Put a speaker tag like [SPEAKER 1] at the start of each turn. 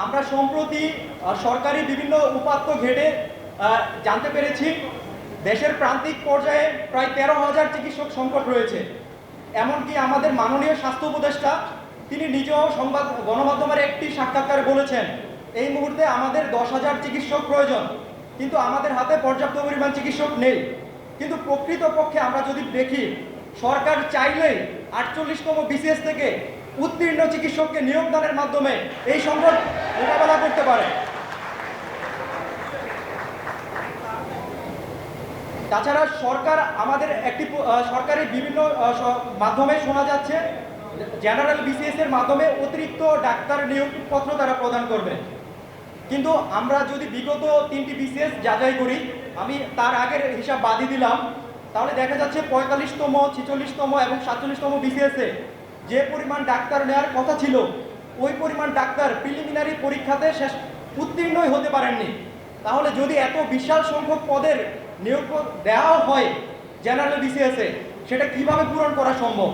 [SPEAKER 1] আমরা সম্প্রতি সরকারি বিভিন্ন উপাত্ত ঘেটে জানতে পেরেছি দেশের প্রান্তিক পর্যায়ে প্রায় 13,000 চিকিৎসক সংকট রয়েছে। এমনকি আমাদের মাননীয় স্বাস্থ্য উপদেষ্টা তিনি নিজেও সংবাদ গণমাধ্যমের একটি সাক্ষাৎকারে বলেছেন এই মুহূর্তে আমাদের 10,000 চিকিৎসক প্রয়োজন, কিন্তু আমাদের হাতে পর্যাপ্ত পরিমাণ চিকিৎসক নেই। কিন্তু প্রকৃতপক্ষে আমরা যদি দেখি সরকার চাইলেই 48তম বিসিএস থেকে উত্তীর্ণ চিকিৎসককে নিয়োগদানের মাধ্যমে এই সংকট মোকাবেলা করতে পারে। তাছাড়া সরকার আমাদের একটি সরকারি বিভিন্ন মাধ্যমে শোনা যাচ্ছে জেনারেল বিসিএস এর মাধ্যমে অতিরিক্ত ডাক্তার নিয়োগপত্র তারা প্রদান করবে। কিন্তু আমরা যদি বিগত 3টি বিসিএস যাচাই করি, আমি তার আগের হিসাব বাদই দিলাম, তাহলে দেখা যাচ্ছে 45তম, 46তম এবং 47তম বিসিএসে যে পরিমাণ ডাক্তার নেওয়ার কথা ছিল ওই পরিমাণ ডাক্তার প্রিলিমিনারি পরীক্ষাতে শেষ উত্তীর্ণই হতে পারেননি। তাহলে যদি এত বিশাল সংখ্যক পদের নিয়োগ দেওয়া হয় জেনারেল বিসিএসে, সেটা কিভাবে পূরণ করা সম্ভব?